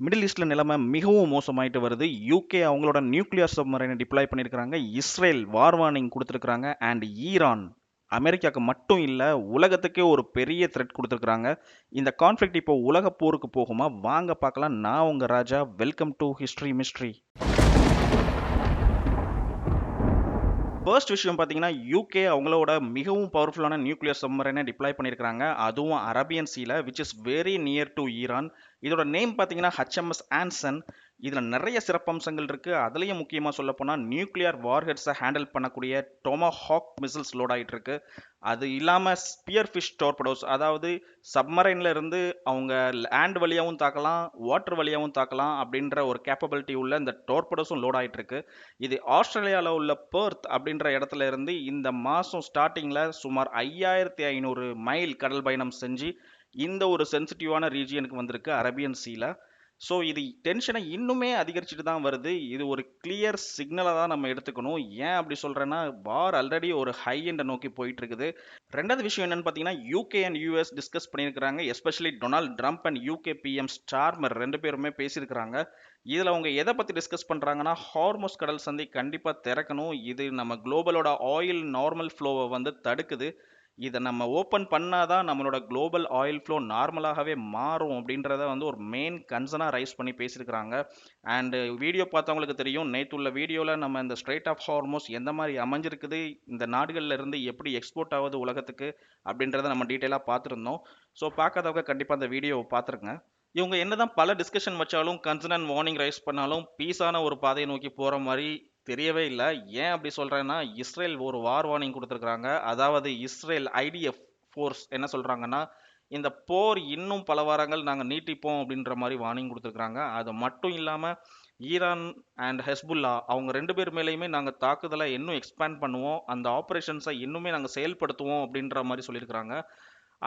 Middle ஈஸ்ட்ல நிலைமை மிகவும் மோசமாயிட்டு வருது. யூகே அவங்களோட நியூக்ளியர் சப்மரைனை டிப்ளாய் பண்ணியிருக்காங்க. இஸ்ரேல் வார் வார்னிங் கொடுத்துருக்காங்க. அண்ட் ஈரான் அமெரிக்காவுக்கு மட்டும் இல்லை, உலகத்துக்கே ஒரு பெரிய த்ரெட் கொடுத்துருக்காங்க. இந்த கான்ஃப்ளிக்ட் இப்போ உலக போருக்கு போகுமா? வாங்க பார்க்கலாம். நான் உங்க Raja. Welcome to history mystery. First விஷயம் பார்த்தீங்கன்னா, யூகே அவங்களோட மிகவும் பவர்ஃபுல்லான நியூக்ளியர் சப்மரைனை டிப்ளாய் பண்ணியிருக்காங்க. அதுவும் அரபியன் சீல, which is very near to Iran. இதோட நேம் பார்த்தீங்கன்னா ஹெச்எம்எஸ் ஆன்சன். இதில் நிறைய சிறப்பம்சங்கள் இருக்குது. அதுலேயும் முக்கியமாக சொல்லப்போனால் நியூக்ளியர் வார்ஹெட்ஸை ஹேண்டில் பண்ணக்கூடிய டொமாஹாக் மிசில்ஸ் லோட் ஆகிட்டு இருக்கு. அது இல்லாமல் ஸ்பியர் ஃபிஷ் டோர்படோஸ், அதாவது சப்மரைனில் இருந்து அவங்க லேண்ட் வழியாகவும் தாக்கலாம், வாட்டர் வழியாகவும் தாக்கலாம் அப்படின்ற ஒரு கேப்பபிலிட்டி உள்ள இந்த டோர்படோஸும் லோட் ஆகிட்டு இருக்கு. இது ஆஸ்திரேலியாவில் உள்ள பெர்த் அப்படின்ற இடத்துல இருந்து இந்த மாதம் ஸ்டார்டிங்கில் சுமார் 5500 மைல் கடல் பயணம் செஞ்சு இந்த ஒரு சென்சிட்டிவான ரீஜியனுக்கு வந்திருக்கு அரபியன் சீல. ஸோ இது டென்ஷனை இன்னுமே அதிகரிச்சுட்டு தான் வருது. இது ஒரு கிளியர் சிக்னலை தான் நம்ம எடுத்துக்கணும். ஏன் அப்படி சொல்கிறேன்னா, வார் ஆல்ரெடி ஒரு ஹை எண்டை நோக்கி போயிட்டு இருக்குது. ரெண்டாவது விஷயம் என்னன்னு பார்த்தீங்கன்னா, யூகே அண்ட் யூஎஸ் டிஸ்கஸ் பண்ணியிருக்கிறாங்க. Especially Donald Trump and UK PM Starmer ரெண்டு பேருமே பேசியிருக்கிறாங்க. இதில் அவங்க எதை பற்றி டிஸ்கஸ் பண்ணுறாங்கன்னா, ஹார்மோஸ் கடல் சந்தை கண்டிப்பாக திறக்கணும். இது நம்ம குளோபலோட ஆயில் நார்மல் ஃப்ளோவை வந்து தடுக்குது. இதை நம்ம ஓப்பன் பண்ணாதான் நம்மளோட குளோபல் ஆயில் ஃப்ளோ நார்மலாகவே மாறும் அப்படின்றத வந்து ஒரு மெயின் கன்சர்னாக ரைஸ் பண்ணி பேசியிருக்கிறாங்க. அண்டு வீடியோ பார்த்தவங்களுக்கு தெரியும், நேற்று உள்ள வீடியோவில் நம்ம இந்த ஸ்ட்ரைட் ஆஃப் ஹார்மோஸ் எந்த மாதிரி அமைஞ்சிருக்குது, இந்த நாடுகளில் இருந்து எப்படி எக்ஸ்போர்ட் ஆகுது உலகத்துக்கு அப்படின்றத நம்ம டீட்டெயிலாக பார்த்துருந்தோம். ஸோ பார்க்காதவங்க கண்டிப்பாக அந்த வீடியோவை பார்த்துருங்க. இவங்க என்னதான் பல டிஸ்கஷன் வச்சாலும், கன்சர்ன் அண்ட் வார்னிங் ரைஸ் பண்ணாலும் பீஸான ஒரு பாதையை நோக்கி போகிற மாதிரி தெரியவே இல்லை. ஏன் அப்படி சொல்கிறேன்னா, இஸ்ரேல் ஒரு வார் வார்னிங் கொடுத்துருக்குறாங்க. அதாவது இஸ்ரேல் ஐடிஎஃப் ஃபோர்ஸ் என்ன சொல்கிறாங்கன்னா, இந்த போர் இன்னும் பல வாரங்கள் நாங்கள் நீட்டிப்போம் அப்படின்ற மாதிரி வார்னிங் கொடுத்துருக்குறாங்க. அது மட்டும் இல்லாமல் ஈரான் அண்ட் ஹெஸ்புல்லா அவங்க ரெண்டு பேர் மேலேயுமே நாங்கள் தாக்குதலை இன்னும் எக்ஸ்பேண்ட் பண்ணுவோம், அந்த ஆப்ரேஷன்ஸை இன்னுமே நாங்கள் செயல்படுத்துவோம் அப்படின்ற மாதிரி சொல்லியிருக்கிறாங்க.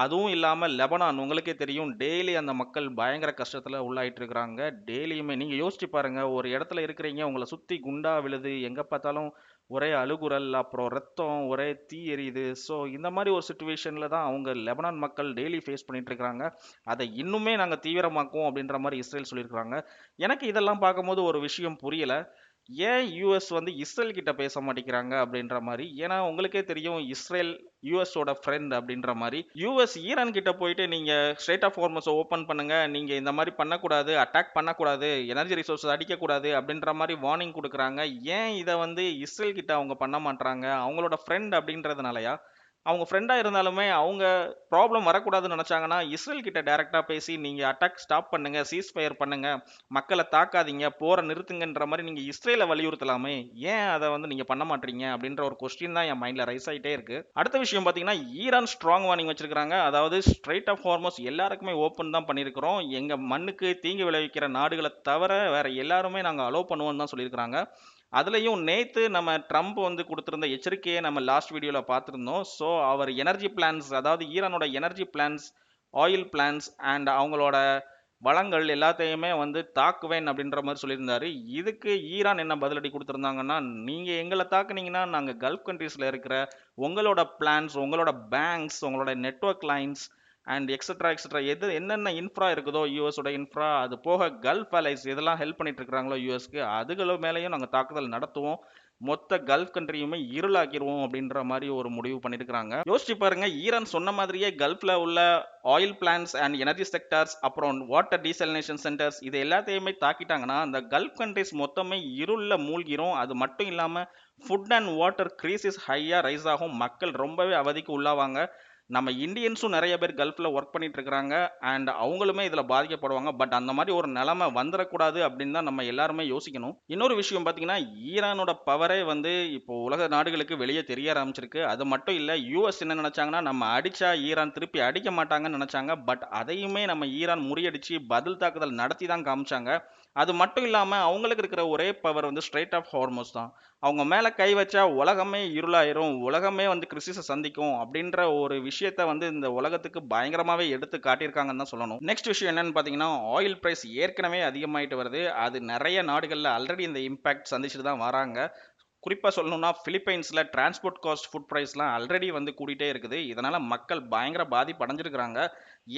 அதுவும் இல்லாமல் லெபனான் உங்களுக்கே தெரியும், டெய்லி அந்த மக்கள் பயங்கர கஷ்டத்தில் உள்ளாயிட்டு இருக்கிறாங்க. டெய்லியுமே நீங்கள் யோசிச்சு பாருங்கள், ஒரு இடத்துல இருக்கிறீங்க, உங்களை சுற்றி குண்டா விழுது, எங்கே பார்த்தாலும் ஒரே அழுகுரல், அப்புறம் ரத்தம், ஒரே தீ எரியுது. ஸோ இந்த மாதிரி ஒரு சுச்சுவேஷனில் தான் அவங்க லெபனான் மக்கள் டெய்லி ஃபேஸ் பண்ணிட்டு இருக்கிறாங்க. அதை இன்னுமே நாங்கள் தீவிரமாக்குவோம் அப்படின்ற மாதிரி இஸ்ரேல் சொல்லியிருக்கிறாங்க. எனக்கு இதெல்லாம் பார்க்கும்போது ஒரு விஷயம் புரியலை. ஏன் யூஎஸ் வந்து இஸ்ரேல் கிட்ட பேச மாட்டேங்கிறாங்க அப்படின்ற மாதிரி. ஏன்னா உங்களுக்கே தெரியும், இஸ்ரேல் யூஎஸோட ஃப்ரெண்ட் அப்படின்ற மாதிரி. யூஎஸ் ஈரான் கிட்ட போயிட்டு நீங்க ஸ்ட்ரெயிட் ஆஃப் ஹார்மஸை ஓப்பன் பண்ணுங்க, நீங்க இந்த மாதிரி பண்ணக்கூடாது, அட்டாக் பண்ணக்கூடாது, எனர்ஜி ரிசோர்ஸஸ் அடிக்கக்கூடாது அப்படின்ற மாதிரி வார்னிங் கொடுக்குறாங்க. ஏன் இதை வந்து இஸ்ரேல் கிட்ட அவங்க பண்ண மாட்டாங்க? அவங்களோட ஃப்ரெண்ட் அப்படின்றதுனாலயா? அவங்க ஃப்ரெண்டாக இருந்தாலுமே அவங்க ப்ராப்ளம் வரக்கூடாதுன்னு நினச்சாங்கன்னா இஸ்ரேல் கிட்ட டைரெக்டாக பேசி நீங்கள் அட்டாக் ஸ்டாப் பண்ணுங்க, சீஸ் ஃபயர் பண்ணுங்க, மக்களை தாக்காதீங்க, போரை நிறுத்துங்கன்ற மாதிரி நீங்கள் இஸ்ரேலை வலியுறுத்தலாமே. ஏன் அதை வந்து நீங்கள் பண்ண மாட்டீங்க அப்படின்ற ஒரு கொஸ்டின் தான் என் மைண்டில் ரைஸ் ஆகிட்டே இருக்கு. அடுத்த விஷயம் பார்த்தீங்கன்னா, ஈரான் ஸ்ட்ராங் வார்னிங் வச்சிருக்காங்க. அதாவது ஸ்ட்ரெயிட் ஆஃப் ஹார்மோஸ் எல்லாருக்குமே ஓப்பன் தான் பண்ணியிருக்கிறோம், எங்கள் மண்ணுக்கு தீங்கு விளைவிக்கிற நாடுகளை தவிர வேற எல்லாருமே நாங்கள் அலோவ் பண்ணுவோம்னு தான் சொல்லியிருக்கிறாங்க. அதுலேயும் நேற்று நம்ம ட்ரம்ப் வந்து கொடுத்துருந்த எச்சரிக்கையை நம்ம லாஸ்ட் வீடியோவில் பார்த்துருந்தோம். ஸோ அவர் எனர்ஜி பிளான்ஸ், அதாவது ஈரானோட energy plans, oil plans and அவங்களோட வளங்கள் எல்லாத்தையுமே வந்து தாக்குவேன் அப்படின்ற மாதிரி சொல்லியிருந்தாரு. இதுக்கு ஈரான் என்ன பதிலடி கொடுத்துருந்தாங்கன்னா, நீங்கள் எங்களை தாக்குனீங்கன்னா நாங்கள் கல்ஃப் கண்ட்ரீஸில் இருக்கிற உங்களோட பிளான்ஸ், உங்களோட பேங்க்ஸ், உங்களோட network lines and extra extra என்னென்ன இன்ஃப்ரா இருக்குதோ யூஎஸோட இன்ஃப்ரா, அது போக கல்ஃப் அலைஸ் இதெல்லாம் ஹெல்ப் பண்ணிட்டு இருக்கிறாங்களோ யூஎஸ்க்கு, அதுகளோ மேலேயும் நாங்கள் தாக்குதல் நடத்துவோம், மொத்த கல்ஃப் கண்ட்ரியுமே இருளாக்கிடுவோம் அப்படின்ற மாதிரி ஒரு முடிவு பண்ணியிருக்கிறாங்க. யோசிச்சு பாருங்க, ஈரான் சொன்ன மாதிரியே கல்ஃப்ல உள்ள oil plans and energy sectors, அப்புறம் வாட்டர் டீசலினேஷன் சென்டர்ஸ், இது எல்லாத்தையுமே தாக்கிட்டாங்கன்னா அந்த கல்ஃப் கண்ட்ரிஸ் மொத்தமே இருளில் மூழ்கிரும். அது மட்டும் இல்லாமல் ஃபுட் அண்ட் வாட்டர் கிரைசிஸ் ஹையாக ரைஸ் ஆகும், மக்கள் ரொம்பவே அவதிக்கு உள்ளாவாங்க. நம்ம இந்தியன்ஸும் நிறைய பேர் கல்ஃபில் ஒர்க் பண்ணிட்டு இருக்கிறாங்க அண்ட் அவங்களுமே இதில் பாதிக்கப்படுவாங்க. பட் அந்த மாதிரி ஒரு நிலைமை வந்துடக்கூடாது அப்படின்னு தான் நம்ம எல்லாருமே யோசிக்கணும். இன்னொரு விஷயம் பார்த்தீங்கன்னா, ஈரானோட பவரே வந்து இப்போ உலக நாடுகளுக்கு வெளியே தெரிய ஆரம்பிச்சிருக்கு. அது மட்டும் இல்லை, யூஎஸ் என்ன நினச்சாங்கன்னா, நம்ம அடித்தா ஈரான் திருப்பி அடிக்க மாட்டாங்கன்னு நினச்சாங்க. பட் அதையுமே நம்ம ஈரான் முறியடித்து பதில் தாக்குதல் நடத்தி தான் காமிச்சாங்க. அது மட்டும் இல்லாமல் அவங்களுக்கு இருக்கிற ஒரே பவர் வந்து ஸ்ட்ரெயிட் ஆஃப் ஹார்மோஸ் தான். அவங்க மேலே கை வச்சா உலகமே இருளாயிரும், உலகமே வந்து கிறிஸ்டிஸை சந்திக்கும் அப்படின்ற ஒரு விஷயத்த வந்து இந்த உலகத்துக்கு பயங்கரமாகவே எடுத்து காட்டியிருக்காங்கன்னு தான் சொல்லணும். நெக்ஸ்ட் விஷயம் என்னன்னு பார்த்தீங்கன்னா, ஆயில் ப்ரைஸ் ஏற்கனவே அதிகமாயிட்டு வருது. அது நிறைய நாடுகளில் ஆல்ரெடி இந்த இம்பேக்ட் சந்திச்சுட்டு தான் வராங்க. குறிப்பா சொல்லணும்னா பிலிப்பைன்ஸ்ல டிரான்ஸ்போர்ட் காஸ்ட், ஃபுட் பிரைஸ்லாம் ஆல்ரெடி வந்து கூடிட்டே இருக்குது. இதனால மக்கள் பயங்கர பாதிப்பு அடைஞ்சிருக்கிறாங்க.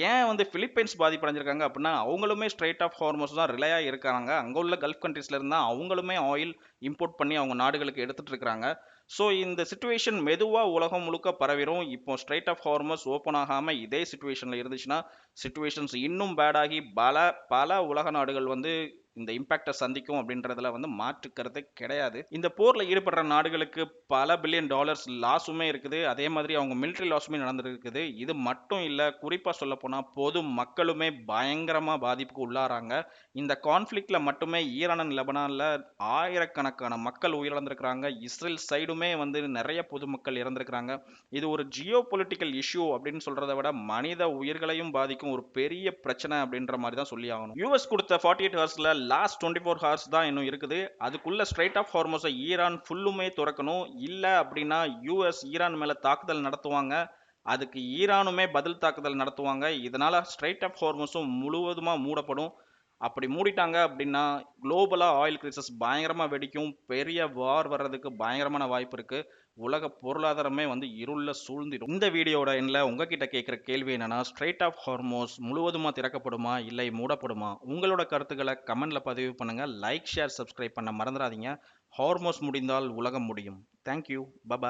ஏன் வந்து பிலிப்பைன்ஸ் பாதிப்பு அடைஞ்சிருக்காங்க அப்படின்னா, அவங்களுமே ஸ்ட்ரெய்ட் ஆஃப் ஹார்மோஸ் தான் ரிலையா இருக்காங்க. அங்க உள்ள கல்ஃப் கண்ட்ரீஸ்ல இருந்தா அவங்களுமே ஆயில் இம்போர்ட் பண்ணி அவங்க நாடுகளுக்கு எடுத்துட்டு இருக்காங்க. ஸோ இந்த சிச்சுவேஷன் மெதுவா உலகம் முழுக்க பரவிரும். இப்போ ஸ்ட்ரெய்ட் ஆஃப் ஹார்மஸ் ஓப்பன் ஆகாம இதே சிச்சுவேஷன்ல இருந்துச்சுன்னா, சிச்சுவேஷன்ஸ் இன்னும் பேட் ஆகி பல பல உலக நாடுகள் வந்து இந்த இம்பாக்டை சந்திக்கும் அப்படின்றதுல வந்து மாற்று கருத்து கிடையாது. இந்த போர்ல ஈடுபடுற நாடுகளுக்கு பல பில்லியன் டாலர்ஸ் லாஸுமே இருக்குது. அதே மாதிரி அவங்க மிலிட்டரி லாஸுமே நடந்திருக்குது. இது மட்டும் இல்ல, குறிப்பா சொல்ல போனா பொது மக்களுமே பயங்கரமா பாதிப்புக்கு உள்ளாராங்க. இந்த கான்ஃபிளிக்ட்ல மட்டுமே ஈரான் அண்ட் லெபனான்ல ஆயிரக்கணக்கான மக்கள் உயிரிழந்திருக்கிறாங்க. இஸ்ரேல் சைடுமே வந்து நிறைய பொதுமக்கள் இறந்திருக்கிறாங்க. இது ஒரு ஜியோ பொலிட்டிக்கல் இஷ்யூ அப்படின்னு சொல்றதை விட மனித உயிர்களையும் பாதிக்கும் ஒரு பெரிய பிரச்சனை அப்படின்ற மாதிரி தான் சொல்லி ஆகணும். யூஎஸ் கொடுத்த 48 ஹவர்ஸ்ல லாஸ்ட் 24 ஹவர்ஸ் தான் இன்னும் இருக்குது. அதுக்குள்ள ஸ்ட்ரைட் ஆஃப் ஹார்மோஸை ஈரான் ஃபுல்லுமே துறக்கணும். இல்ல அப்படின்னா யூஎஸ் ஈரான் மேல தாக்குதல் நடத்துவாங்க. அதுக்கு ஈரானுமே பதில் தாக்குதல் நடத்துவாங்க. இதனால ஸ்ட்ரைட் ஆஃப் ஹார்மோஸும் முழுவதுமா மூடப்படும். அப்படி மூடிட்டாங்க அப்படின்னா குளோபலா ஆயில் கிரைசஸ் பயங்கரமா வெடிக்கும். பெரிய வார் வர்றதுக்கு பயங்கரமான வாய்ப்பு இருக்கு. உலக பொருளாதாரமே வந்து இருள்ல சூழ்ந்திடும். இந்த வீடியோட எண்ணில் உங்ககிட்ட கேட்குற கேள்வி என்னன்னா, ஸ்ட்ரெயிட் ஆஃப் ஹார்மோஸ் முழுவதுமா திறக்கப்படுமா இல்லை மூடப்படுமா? உங்களோட கருத்துக்களை கமெண்ட்ல பதிவு பண்ணுங்க. லைக், ஷேர், சப்ஸ்கிரைப் பண்ண மறந்துடாதீங்க. ஹார்மோஸ் முடிந்தால் உலகம் முடியும். தேங்க்யூ. பபாய்.